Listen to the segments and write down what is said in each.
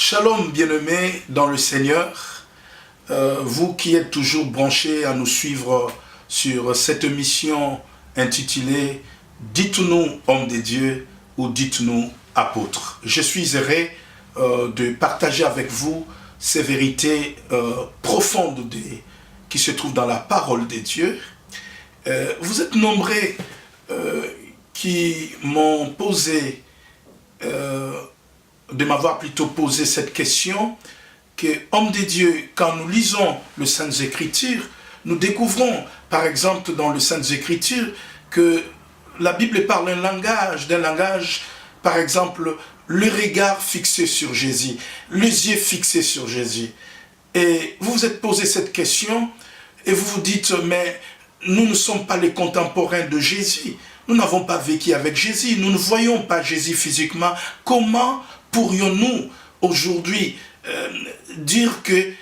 Shalom bien-aimés dans le Seigneur, vous qui êtes toujours branchés à nous suivre sur cette émission intitulée « Dites-nous hommes de Dieu » ou « Dites-nous apôtres ». Je suis heureux de partager avec vous ces vérités profondes qui se trouvent dans la parole de Dieu. Vous êtes nombreux qui m'ont posé de m'avoir plutôt posé cette question, que, homme de Dieu, quand nous lisons les Saintes Écritures, nous découvrons, par exemple, dans les Saintes Écritures, que la Bible parle d'un langage, par exemple, le regard fixé sur Jésus, les yeux fixés sur Jésus. Et vous vous êtes posé cette question, et vous vous dites, mais nous ne sommes pas les contemporains de Jésus. Nous n'avons pas vécu avec Jésus, nous ne voyons pas Jésus physiquement. Comment pourrions-nous aujourd'hui dire que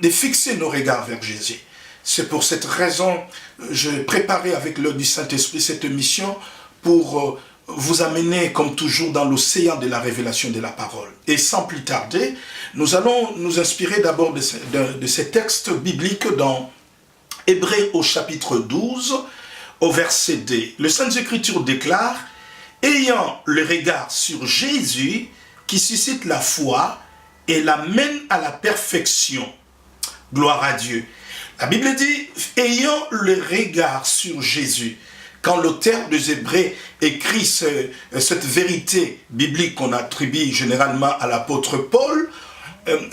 de fixer nos regards vers Jésus? C'est pour cette raison que j'ai préparé avec l'œuvre du Saint-Esprit cette mission pour vous amener comme toujours dans l'océan de la révélation de la parole. Et sans plus tarder, nous allons nous inspirer d'abord de ces textes bibliques dans Hébreux au chapitre 12, au verset 2. Le Sainte Écriture déclare « Ayant le regard sur Jésus, qui suscite la foi et l'amène à la perfection. » Gloire à Dieu. La Bible dit « Ayant le regard sur Jésus ». Quand l'auteur des Hébreux écrit cette vérité biblique qu'on attribue généralement à l'apôtre Paul,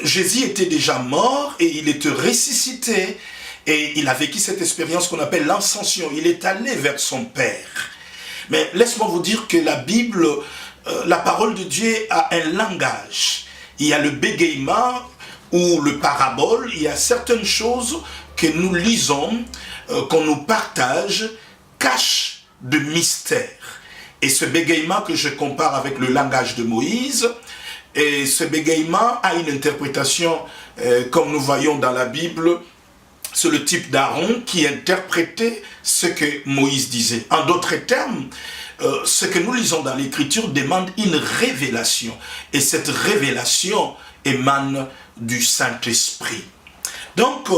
Jésus était déjà mort et il était ressuscité. Et il a vécu cette expérience qu'on appelle l'ascension. Il est allé vers son Père. Mais laisse-moi vous dire que la Bible, la parole de Dieu a un langage. Il y a le bégaiement ou le parabole. Il y a certaines choses que nous lisons, qu'on nous partage, cachent de mystère. Et ce bégaiement que je compare avec le langage de Moïse, et ce bégaiement a une interprétation, comme nous voyons dans la Bible, c'est le type d'Aaron qui interprétait ce que Moïse disait. En d'autres termes, ce que nous lisons dans l'Écriture demande une révélation. Et cette révélation émane du Saint-Esprit. Donc,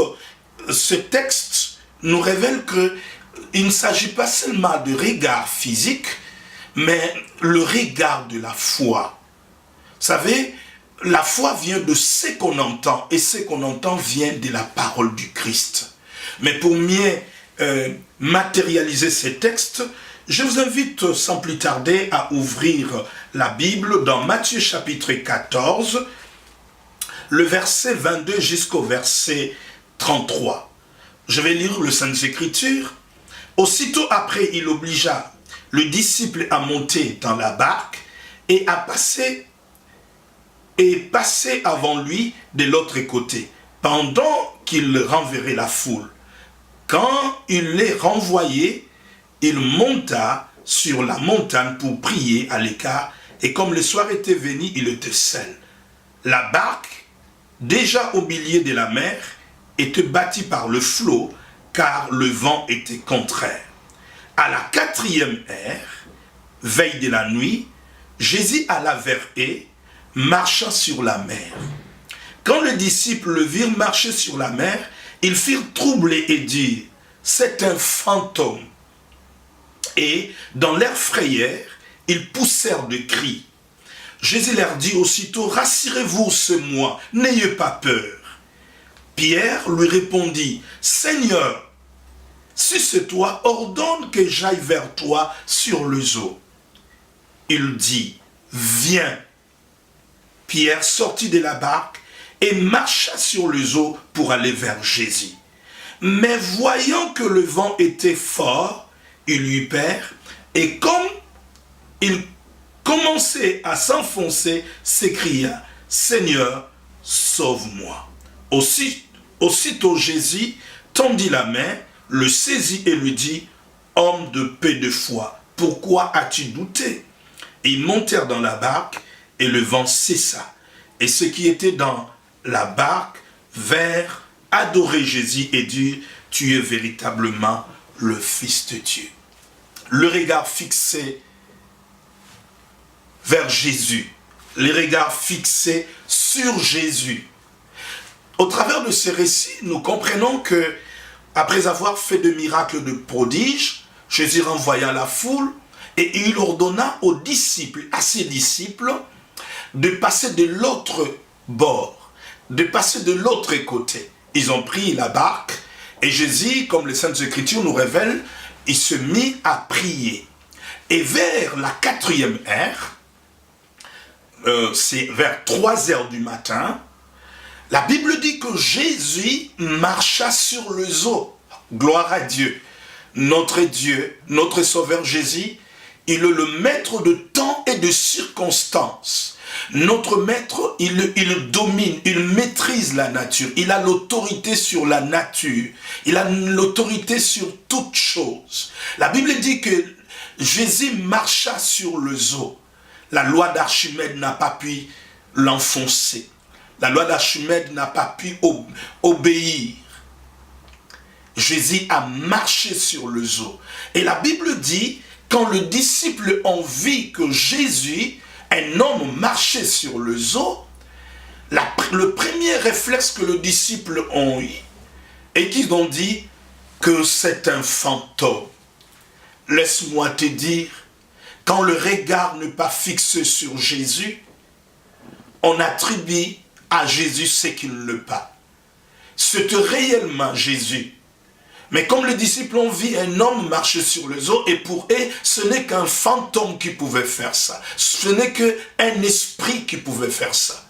ce texte nous révèle qu'il ne s'agit pas seulement de regard physique, mais le regard de la foi. Vous savez, la foi vient de ce qu'on entend, et ce qu'on entend vient de la parole du Christ. Mais pour mieux matérialiser ces textes, je vous invite sans plus tarder à ouvrir la Bible dans Matthieu chapitre 14, le verset 22 jusqu'au verset 33. Je vais lire le Saintes Écritures. Aussitôt après, il obligea le disciple à monter dans la barque et à passer avant lui de l'autre côté, pendant qu'il renverrait la foule. Quand il les renvoyait, il monta sur la montagne pour prier à l'écart, et comme le soir était venu, il était seul. La barque, déjà au milieu de la mer, était battue par le flot, car le vent était contraire. À la 4e heure, veille de la nuit, Jésus alla vers eux, marchant sur la mer. Quand les disciples le virent marcher sur la mer, ils furent troublés et dirent « C'est un fantôme ». Et dans leur frayeur, ils poussèrent de cris. Jésus leur dit aussitôt « Rassurez-vous, c'est moi, n'ayez pas peur ». Pierre lui répondit « Seigneur, si c'est toi, ordonne que j'aille vers toi sur les eaux. » Il dit « Viens ». Pierre sortit de la barque et marcha sur les eaux pour aller vers Jésus. Mais voyant que le vent était fort, il eut peur, et comme il commençait à s'enfoncer, s'écria « Seigneur, sauve-moi ». Aussitôt Jésus tendit la main, le saisit et lui dit « Homme de peu de foi, pourquoi as-tu douté ?» Ils montèrent dans la barque, et le vent cessa. Et ceux qui étaient dans la barque vinrent adorer Jésus et dire « Tu es véritablement le Fils de Dieu ». Le regard fixé vers Jésus les regards fixés sur Jésus. Au travers de ces récits, nous comprenons que, après avoir fait de miracles de prodiges, Jésus renvoya la foule et il ordonna aux disciples, à ses disciples, de passer de l'autre bord, de passer de l'autre côté. Ils ont pris la barque et Jésus, comme les Saintes Écritures nous révèlent, il se mit à prier. Et vers la 4e heure, c'est vers 3 heures du matin, la Bible dit que Jésus marcha sur les eaux. Gloire à Dieu. Notre Sauveur Jésus, il est le maître de temps et de circonstances. Notre maître, il domine, il maîtrise la nature. Il a l'autorité sur la nature. Il a l'autorité sur toutes choses. La Bible dit que Jésus marcha sur les eaux. La loi d'Archimède n'a pas pu l'enfoncer. La loi d'Archimède n'a pas pu obéir. Jésus a marché sur les eaux. Et la Bible dit, quand les disciples ont vu que Jésus, un homme, marchait sur les eaux, le premier réflexe que les disciples ont eu, et qu'ils ont dit que c'est un fantôme. Laisse-moi te dire, quand le regard n'est pas fixé sur Jésus, on attribue à Jésus ce qu'il n'est pas. C'est réellement Jésus. Mais comme les disciples ont vu un homme marcher sur les eaux, et pour eux, ce n'est qu'un fantôme qui pouvait faire ça. Ce n'est qu'un esprit qui pouvait faire ça.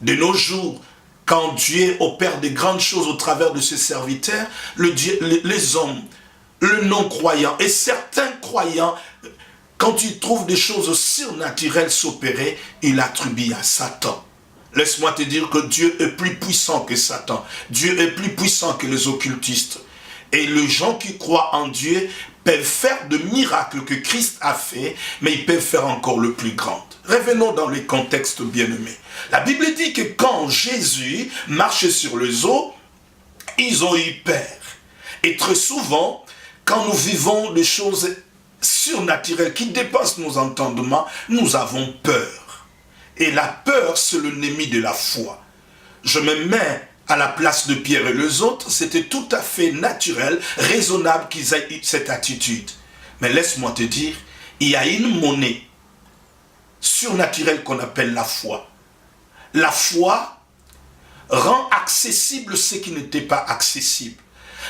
De nos jours, quand Dieu opère de grandes choses au travers de ses serviteurs, les hommes, le non-croyant et certains croyants, quand ils trouvent des choses surnaturelles s'opérer, ils l'attribuent à Satan. Laisse-moi te dire que Dieu est plus puissant que Satan. Dieu est plus puissant que les occultistes. Et les gens qui croient en Dieu peuvent faire de miracles que Christ a fait, mais ils peuvent faire encore le plus grand. Revenons dans le contexte bien-aimé. La Bible dit que quand Jésus marchait sur les eaux, ils ont eu peur. Et très souvent, quand nous vivons des choses surnaturelles qui dépassent nos entendements, nous avons peur. Et la peur, c'est l'ennemi de la foi. Je me mets à la place de Pierre et les autres, c'était tout à fait naturel, raisonnable qu'ils aient eu cette attitude. Mais laisse-moi te dire, il y a une monnaie surnaturelle qu'on appelle la foi. La foi rend accessible ce qui n'était pas accessible.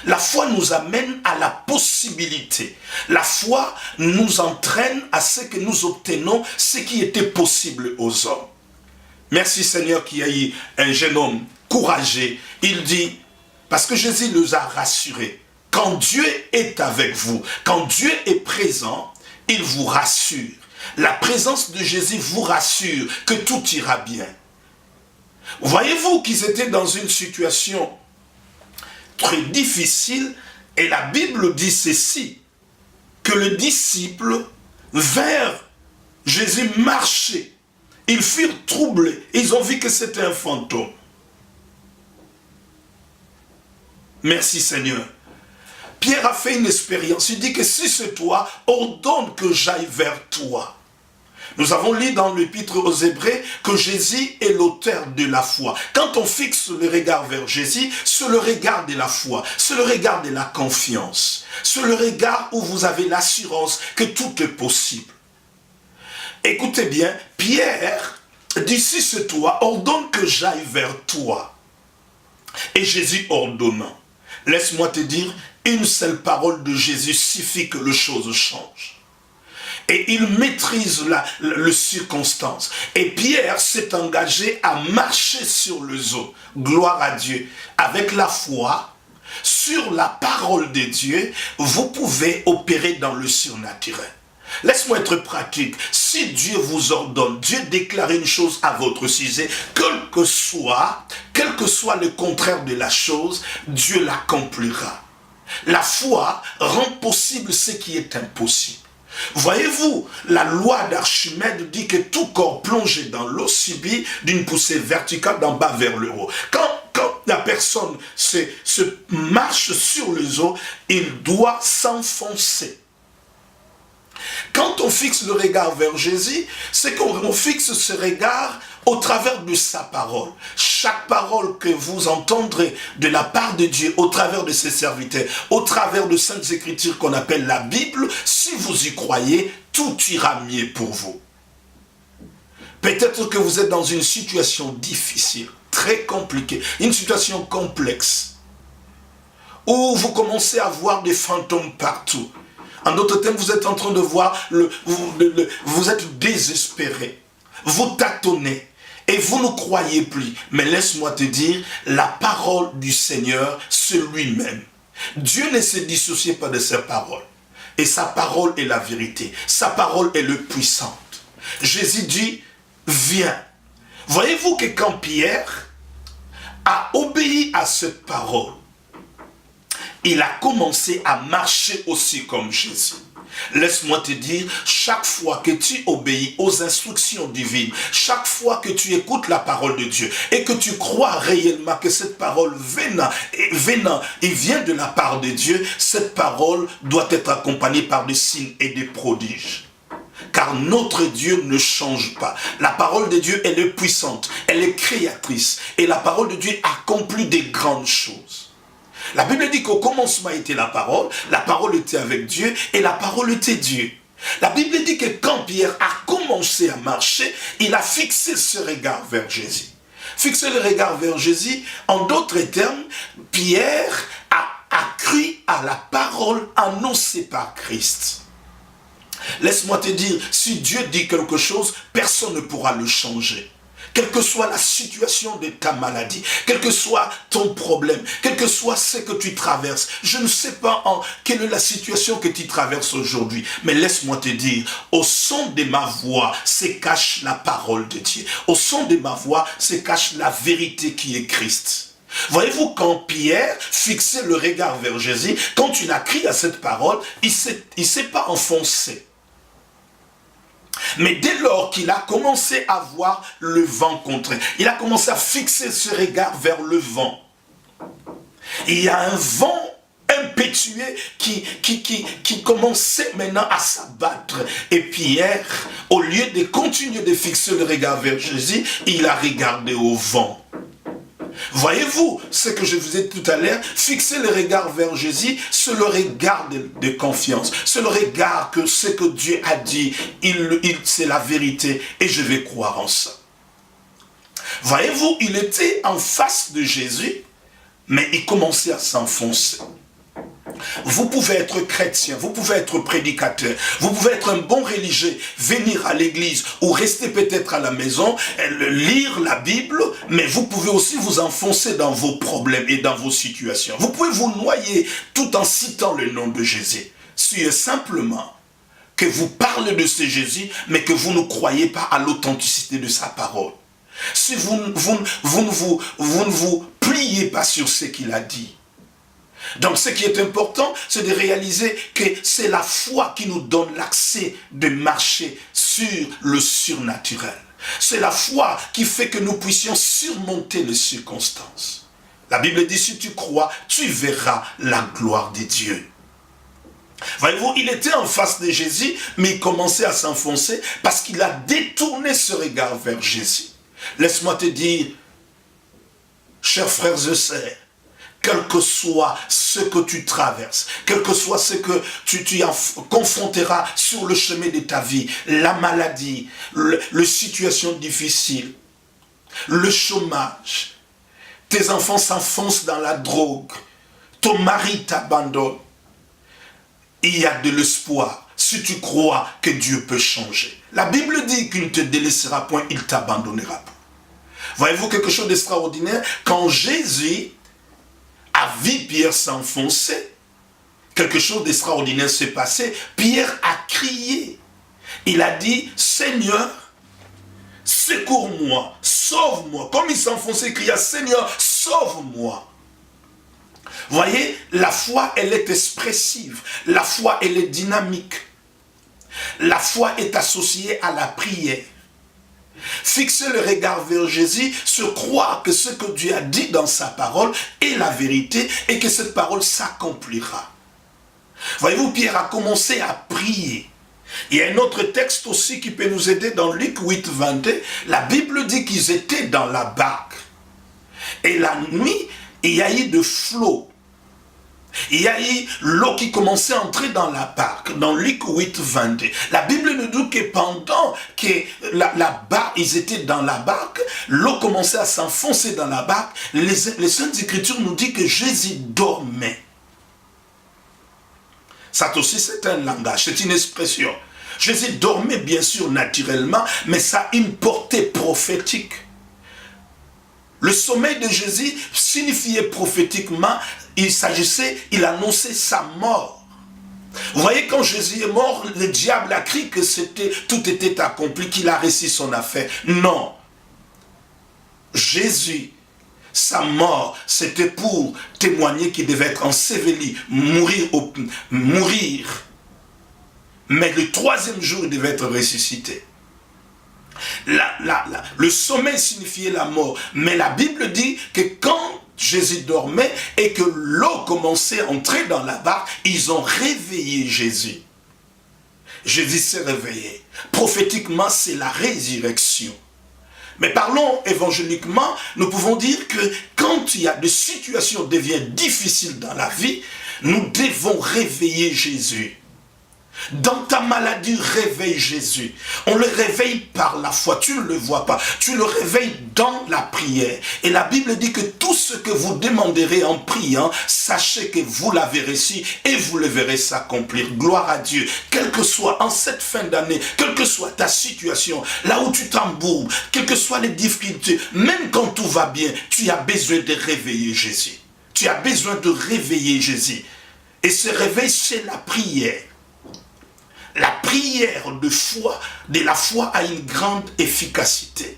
La foi nous amène à la possibilité. La foi nous entraîne à ce que nous obtenons ce qui était possible aux hommes. Merci Seigneur qu'il y a eu un jeune homme courageux. Il dit, parce que Jésus les a rassurés, quand Dieu est avec vous, quand Dieu est présent, il vous rassure. La présence de Jésus vous rassure que tout ira bien. Voyez-vous qu'ils étaient dans une situation très difficile et la Bible dit ceci, que les disciples vers Jésus marchaient. Ils furent troublés. Ils ont vu que c'était un fantôme. Merci Seigneur. Pierre a fait une expérience. Il dit que si c'est toi, ordonne que j'aille vers toi. Nous avons lu dans l'épître aux Hébreux que Jésus est l'auteur de la foi. Quand on fixe le regard vers Jésus, c'est le regard de la foi, c'est le regard de la confiance, c'est le regard où vous avez l'assurance que tout est possible. Écoutez bien, Pierre dit, si c'est toi, ordonne que j'aille vers toi. Et Jésus ordonnant. Laisse-moi te dire, une seule parole de Jésus suffit que les choses changent. Et il maîtrise les circonstances. Et Pierre s'est engagé à marcher sur les eaux. Gloire à Dieu. Avec la foi, sur la parole de Dieu, vous pouvez opérer dans le surnaturel. Laisse-moi être pratique. Si Dieu vous ordonne, Dieu déclare une chose à votre sujet, quel que soit le contraire de la chose, Dieu l'accomplira. La foi rend possible ce qui est impossible. Voyez-vous, la loi d'Archimède dit que tout corps plongé dans l'eau subit d'une poussée verticale d'en bas vers le haut. Quand la personne se marche sur les eaux, il doit s'enfoncer. quand on fixe le regard vers Jésus, c'est qu'on fixe ce regard au travers de sa parole. Chaque parole que vous entendrez de la part de Dieu au travers de ses serviteurs, au travers de Saintes Écritures qu'on appelle la Bible, si vous y croyez, tout ira mieux pour vous. Peut-être que vous êtes dans une situation difficile, très compliquée, une situation complexe, où vous commencez à voir des fantômes partout. En d'autres termes, vous êtes en train de voir, vous êtes désespéré, vous tâtonnez, et vous ne croyez plus. Mais laisse-moi te dire, la parole du Seigneur, c'est lui-même. Dieu ne se dissocie pas de sa parole. Et sa parole est la vérité. Sa parole est le puissante. Jésus dit, viens. Voyez-vous que quand Pierre a obéi à cette parole, il a commencé à marcher aussi comme Jésus. Laisse-moi te dire, chaque fois que tu obéis aux instructions divines, chaque fois que tu écoutes la parole de Dieu et que tu crois réellement que cette parole venant et vient de la part de Dieu, cette parole doit être accompagnée par des signes et des prodiges. Car notre Dieu ne change pas. La parole de Dieu, elle est puissante, elle est créatrice. Et la parole de Dieu accomplit des grandes choses. La Bible dit qu'au commencement était la parole était avec Dieu et la parole était Dieu. La Bible dit que quand Pierre a commencé à marcher, il a fixé ce regard vers Jésus. Fixer le regard vers Jésus, en d'autres termes, Pierre a cru à la parole annoncée par Christ. Laisse-moi te dire, si Dieu dit quelque chose, personne ne pourra le changer. Quelle que soit la situation de ta maladie, quel que soit ton problème, quel que soit ce que tu traverses, je ne sais pas quelle est la situation que tu traverses aujourd'hui, mais laisse-moi te dire, au son de ma voix se cache la parole de Dieu. Au son de ma voix se cache la vérité qui est Christ. Voyez-vous, quand Pierre fixait le regard vers Jésus, quand il a crié à cette parole, il ne s'est pas enfoncé. Mais dès lors qu'il a commencé à voir le vent contraire, il a commencé à fixer ce regard vers le vent. Il y a un vent impétueux qui commençait maintenant à s'abattre. Et Pierre, au lieu de continuer de fixer le regard vers Jésus, il a regardé au vent. Voyez-vous ce que je vous ai dit tout à l'heure, fixer le regard vers Jésus, c'est le regard de confiance, c'est le regard que ce que Dieu a dit, c'est la vérité et je vais croire en ça. Voyez-vous, il était en face de Jésus, mais il commençait à s'enfoncer. Vous pouvez être chrétien, vous pouvez être prédicateur, vous pouvez être un bon religieux, venir à l'église ou rester peut-être à la maison, lire la Bible, mais vous pouvez aussi vous enfoncer dans vos problèmes et dans vos situations. Vous pouvez vous noyer tout en citant le nom de Jésus. Si simplement que vous parlez de ce Jésus, mais que vous ne croyez pas à l'authenticité de sa parole. Si vous ne vous pliez pas sur ce qu'il a dit. Donc ce qui est important, c'est de réaliser que c'est la foi qui nous donne l'accès de marcher sur le surnaturel. C'est la foi qui fait que nous puissions surmonter les circonstances. La Bible dit, si tu crois, tu verras la gloire de Dieu. Voyez-vous, il était en face de Jésus, mais il commençait à s'enfoncer parce qu'il a détourné ce regard vers Jésus. Laisse-moi te dire, chers frères et sœurs, quel que soit ce que tu traverses, quel que soit ce que tu confronteras sur le chemin de ta vie, la maladie, les situations difficiles, le chômage, tes enfants s'enfoncent dans la drogue, ton mari t'abandonne, il y a de l'espoir si tu crois que Dieu peut changer. La Bible dit qu'il ne te délaissera point, il ne t'abandonnera pas. Voyez-vous quelque chose d'extraordinaire? Quand Jésus a vu Pierre s'enfoncer, quelque chose d'extraordinaire s'est passé. Pierre a crié. Il a dit, Seigneur, secours-moi, sauve-moi. Comme il s'enfonçait, il cria, Seigneur, sauve-moi. Voyez, la foi, elle est expressive. La foi, elle est dynamique. La foi est associée à la prière. Fixer le regard vers Jésus, se croire que ce que Dieu a dit dans sa parole est la vérité et que cette parole s'accomplira. Voyez-vous, Pierre a commencé à prier. Il y a un autre texte aussi qui peut nous aider dans Luc 8, 22. La Bible dit qu'ils étaient dans la barque. Et la nuit, il y a eu de flots. Il y a eu l'eau qui commençait à entrer dans la barque, dans Luc 8, 22. La Bible nous dit que pendant que ils étaient dans la barque, l'eau commençait à s'enfoncer dans la barque. Les Saintes Écritures nous disent que Jésus dormait. Ça aussi, c'est un langage, c'est une expression. Jésus dormait bien sûr naturellement, mais ça a une portée prophétique. Le sommeil de Jésus signifiait prophétiquement, il annonçait sa mort. Vous voyez, quand Jésus est mort, le diable a crié que tout était accompli, qu'il a réussi son affaire. Non. Jésus, sa mort, c'était pour témoigner qu'il devait être enseveli, mourir. Mais le troisième jour, il devait être ressuscité. Le sommeil signifiait la mort. Mais la Bible dit que quand Jésus dormait et que l'eau commençait à entrer dans la barque, ils ont réveillé Jésus. Jésus s'est réveillé. Prophétiquement, c'est la résurrection. Mais parlons évangéliquement, nous pouvons dire que quand il y a des situations qui deviennent difficiles dans la vie, nous devons réveiller Jésus. Dans ta maladie, réveille Jésus. On le réveille par la foi. Tu ne le vois pas. Tu le réveilles dans la prière. Et la Bible dit que tout ce que vous demanderez en priant, sachez que vous l'avez reçu et vous le verrez s'accomplir. Gloire à Dieu. Quel que soit en cette fin d'année, quelle que soit ta situation, là où tu t'embourbes, quelles que soient les difficultés, même quand tout va bien, tu as besoin de réveiller Jésus. Tu as besoin de réveiller Jésus. Et ce réveil, c'est la prière. La prière de la foi a une grande efficacité.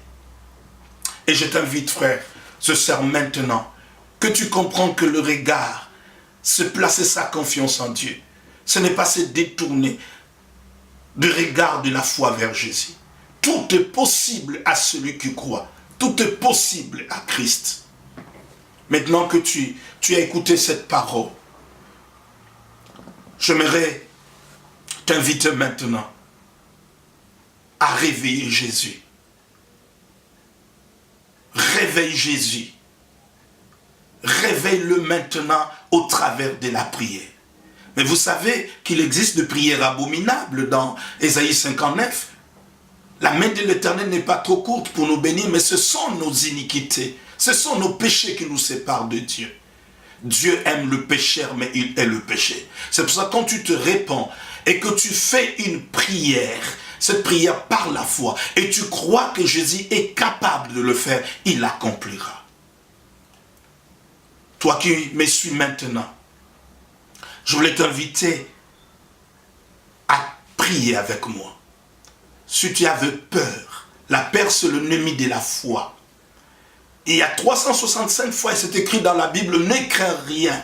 Et je t'invite, frère, ce soir maintenant, que tu comprends que le regard, se placer sa confiance en Dieu, ce n'est pas se détourner du regard de la foi vers Jésus. Tout est possible à celui qui croit. Tout est possible à Christ. Maintenant que tu as écouté cette parole, j'aimerais t'invite maintenant à réveiller Jésus. Réveille Jésus. Réveille-le maintenant au travers de la prière. Mais vous savez qu'il existe des prières abominables dans Ésaïe 59. La main de l'Éternel n'est pas trop courte pour nous bénir, mais ce sont nos iniquités. Ce sont nos péchés qui nous séparent de Dieu. Dieu aime le pécheur, mais il est le péché. C'est pour ça que quand tu te répands et que tu fais une prière, cette prière par la foi, et tu crois que Jésus est capable de le faire, il l'accomplira. Toi qui me suis maintenant, je voulais t'inviter à prier avec moi. Si tu avais peur, la peur c'est l'ennemi de la foi. Il y a 365 fois, c'est écrit dans la Bible, ne crains rien.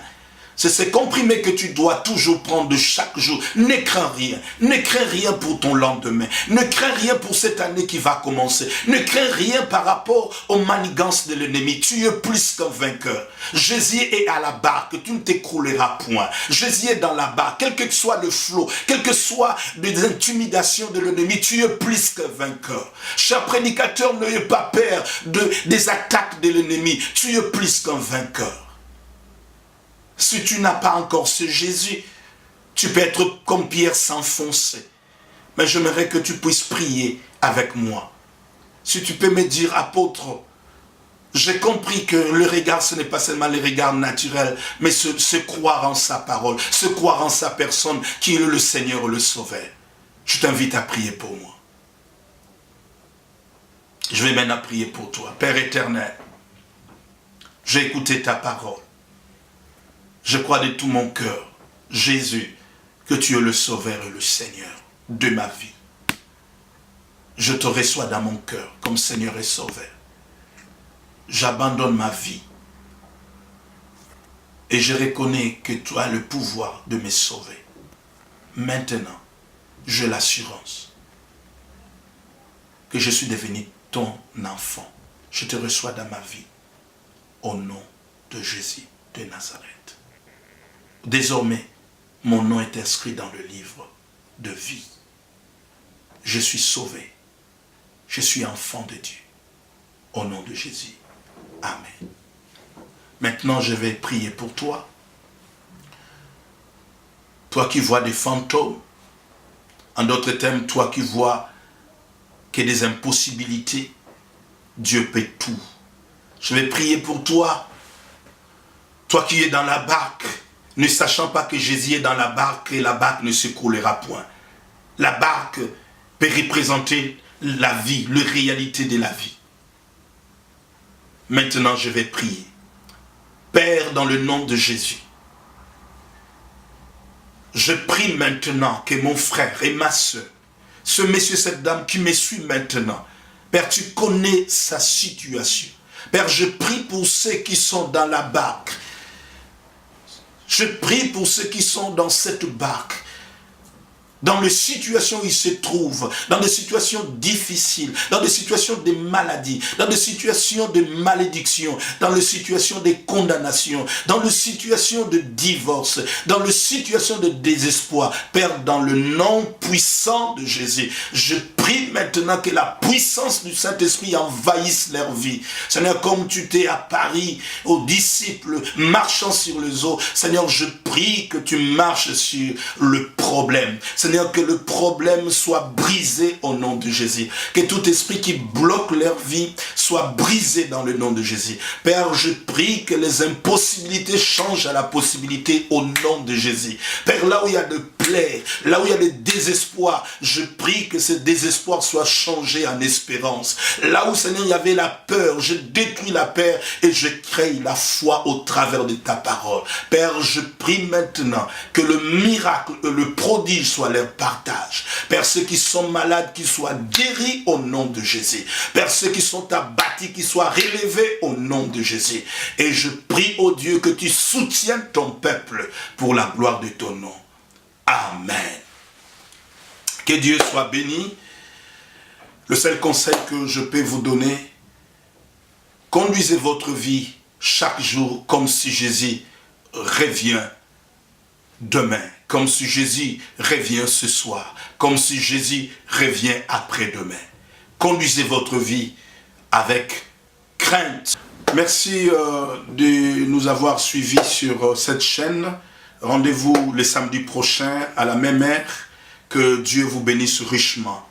C'est ce comprimé que tu dois toujours prendre de chaque jour. Ne crains rien. Ne crains rien pour ton lendemain. Ne crains rien pour cette année qui va commencer. Ne crains rien par rapport aux manigances de l'ennemi. Tu es plus qu'un vainqueur. Jésus est à la barque. Tu ne t'écrouleras point. Jésus est dans la barque. Quel que soit le flot, quelles que soient les intimidations de l'ennemi, tu es plus qu'un vainqueur. Cher prédicateur, n'ayez pas peur des attaques de l'ennemi. Tu es plus qu'un vainqueur. Si tu n'as pas encore ce Jésus, tu peux être comme Pierre s'enfoncer. Mais j'aimerais que tu puisses prier avec moi. Si tu peux me dire, apôtre, j'ai compris que le regard, ce n'est pas seulement le regard naturel, mais se croire en sa parole, se croire en sa personne, qui est le Seigneur, le Sauveur. Je t'invite à prier pour moi. Je vais maintenant prier pour toi. Père éternel, j'ai écouté ta parole. Je crois de tout mon cœur, Jésus, que tu es le Sauveur et le Seigneur de ma vie. Je te reçois dans mon cœur comme Seigneur et Sauveur. J'abandonne ma vie et je reconnais que tu as le pouvoir de me sauver. Maintenant, j'ai l'assurance que je suis devenu ton enfant. Je te reçois dans ma vie au nom de Jésus de Nazareth. Désormais, mon nom est inscrit dans le livre de vie. je suis sauvé. Je suis enfant de Dieu. Au nom de Jésus. Amen. Maintenant, je vais prier pour toi. Toi qui vois des fantômes. En d'autres termes, toi qui vois que des impossibilités. Dieu peut tout. Je vais prier pour toi. Toi qui es dans la barque, ne sachant pas que Jésus est dans la barque et la barque ne se coulera point. La barque peut représenter la vie, la réalité de la vie. Maintenant, je vais prier. Père, dans le nom de Jésus, je prie maintenant que mon frère et ma soeur, ce monsieur, cette dame qui me suit maintenant, Père, tu connais sa situation. Père, je prie pour ceux qui sont dans la barque. Je prie pour ceux qui sont dans cette barque. Dans les situations où ils se trouvent, dans des situations difficiles, dans des situations de maladie, dans des situations de malédiction, dans les situations de condamnation, dans les situations de divorce, dans les situations de désespoir. Père, dans le nom puissant de Jésus, je prie maintenant que la puissance du Saint-Esprit envahisse leur vie. Seigneur, comme tu t'es apparu aux disciples marchant sur les eaux, Seigneur, je prie que tu marches sur le problème. Seigneur, que le problème soit brisé au nom de Jésus. Que tout esprit qui bloque leur vie soit brisé dans le nom de Jésus. Père, je prie que les impossibilités changent à la possibilité au nom de Jésus. Père, là où il y a de plaies, là où il y a de désespoir, je prie que ce désespoir soit changé en espérance. Là où, Seigneur, il y avait la peur, je détruis la peur et je crée la foi au travers de ta parole. Père, je prie maintenant que le miracle, le prodige soit leur partage. Père, ceux qui sont malades, qu'ils soient guéris au nom de Jésus. Père, ceux qui sont abattus, qu'ils soient relevés au nom de Jésus. Et je prie, ô Dieu, que tu soutiennes ton peuple pour la gloire de ton nom. Amen. Que Dieu soit béni. Le seul conseil que je peux vous donner, conduisez votre vie chaque jour comme si Jésus revient demain, comme si Jésus revient ce soir, comme si Jésus revient après-demain. Conduisez votre vie avec crainte. Merci de nous avoir suivis sur cette chaîne. Rendez-vous le samedi prochain à la même heure. Que Dieu vous bénisse richement.